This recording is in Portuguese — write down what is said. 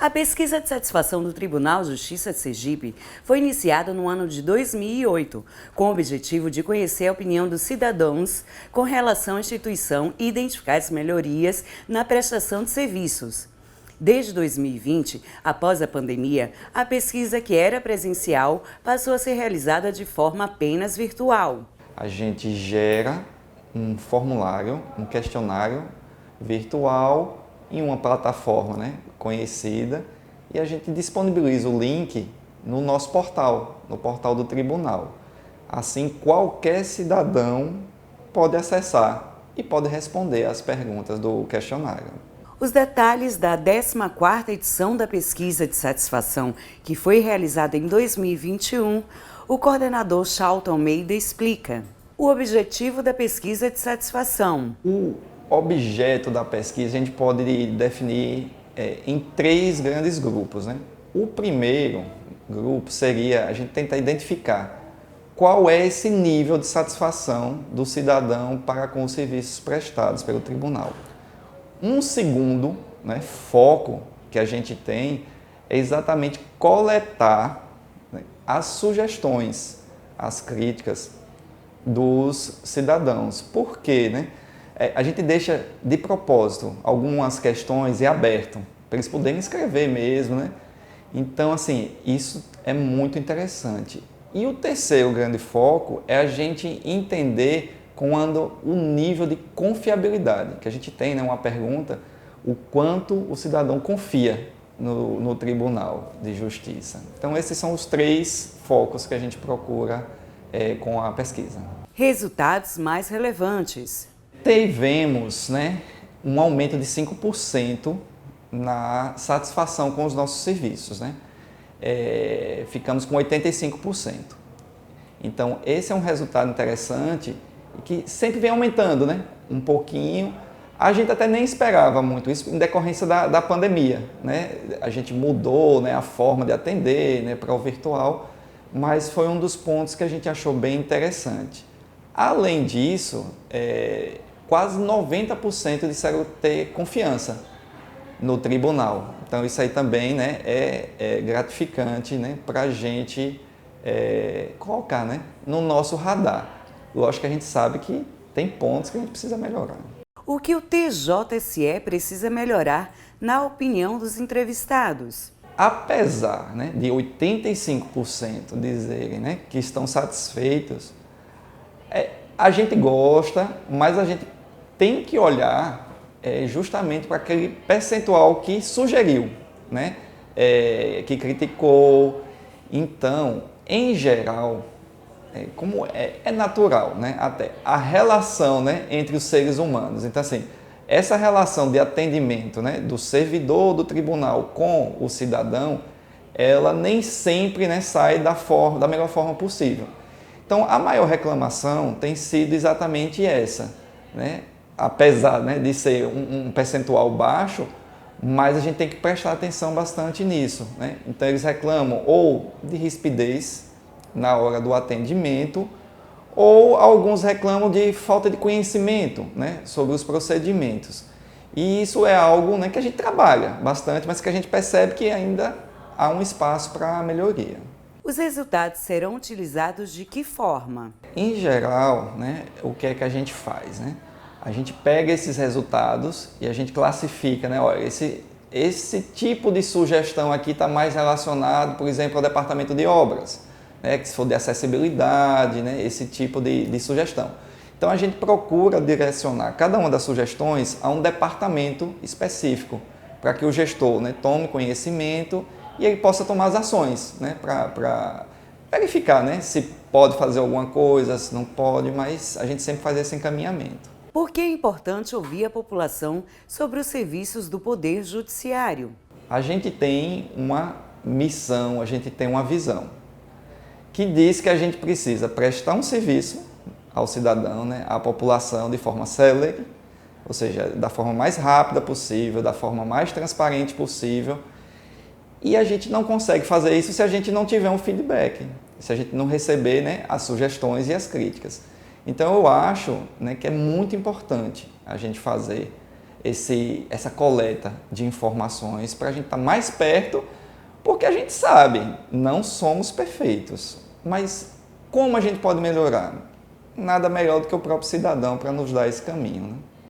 A pesquisa de satisfação do Tribunal de Justiça de Sergipe foi iniciada no ano de 2008, com o objetivo de conhecer a opinião dos cidadãos com relação à instituição e identificar as melhorias na prestação de serviços. Desde 2020, após a pandemia, a pesquisa, que era presencial, passou a ser realizada de forma apenas virtual. A gente gera um formulário, um questionário virtual em uma plataforma, conhecida, e a gente disponibiliza o link no nosso portal, no portal do tribunal. Assim, qualquer cidadão pode acessar e pode responder às perguntas do questionário. Os detalhes da 14ª edição da pesquisa de satisfação, que foi realizada em 2021, o coordenador Charlton Almeida explica. O objetivo da pesquisa de satisfação. O objeto da pesquisa a gente pode definir em 3 grandes grupos. O primeiro grupo seria a gente tentar identificar qual é esse nível de satisfação do cidadão para com os serviços prestados pelo tribunal. Um segundo foco que a gente tem é exatamente coletar as sugestões, as críticas dos cidadãos. Por quê? A gente deixa de propósito algumas questões em aberto, para eles poderem escrever mesmo. Então, assim, isso é muito interessante. E o terceiro grande foco é a gente entender quando o nível de confiabilidade, que a gente tem uma pergunta, o quanto o cidadão confia no Tribunal de Justiça. Então, esses são os 3 focos que a gente procura com a pesquisa. Resultados mais relevantes. Tivemos um aumento de 5% na satisfação com os nossos serviços. Ficamos com 85%. Então, esse é um resultado interessante e que sempre vem aumentando um pouquinho. A gente até nem esperava muito isso em decorrência da pandemia. A gente mudou a forma de atender para o virtual, mas foi um dos pontos que a gente achou bem interessante. Além disso, quase 90% disseram ter confiança no tribunal. Então, isso aí também é gratificante para a gente colocar no nosso radar. Lógico que a gente sabe que tem pontos que a gente precisa melhorar. O que o TJSE precisa melhorar, na opinião dos entrevistados? Apesar de 85% dizerem que estão satisfeitos, a gente gosta, mas a gente tem que olhar justamente para aquele percentual que sugeriu, que criticou. Então, em geral, como é natural, até a relação entre os seres humanos. Então, assim, essa relação de atendimento do servidor do tribunal com o cidadão, ela nem sempre sai da melhor forma possível. Então, a maior reclamação tem sido exatamente essa, apesar de ser um percentual baixo, mas a gente tem que prestar atenção bastante nisso. Então, eles reclamam ou de rispidez na hora do atendimento, ou alguns reclamam de falta de conhecimento sobre os procedimentos. E isso é algo que a gente trabalha bastante, mas que a gente percebe que ainda há um espaço para melhoria. Os resultados serão utilizados de que forma? Em geral, o que é que a gente faz? A gente pega esses resultados e a gente classifica, olha, esse tipo de sugestão aqui está mais relacionado, por exemplo, ao departamento de obras, que se for de acessibilidade, esse tipo de sugestão. Então, a gente procura direcionar cada uma das sugestões a um departamento específico, para que o gestor tome conhecimento e ele possa tomar as ações, para verificar se pode fazer alguma coisa, se não pode, mas a gente sempre faz esse encaminhamento. Por que é importante ouvir a população sobre os serviços do Poder Judiciário? A gente tem uma missão, a gente tem uma visão, que diz que a gente precisa prestar um serviço ao cidadão, à população, de forma célere, ou seja, da forma mais rápida possível, da forma mais transparente possível. E a gente não consegue fazer isso se a gente não tiver um feedback, se a gente não receber as sugestões e as críticas. Então, eu acho que é muito importante a gente fazer essa coleta de informações para a gente estar mais perto, porque a gente sabe, não somos perfeitos, mas como a gente pode melhorar? Nada melhor do que o próprio cidadão para nos dar esse caminho, né?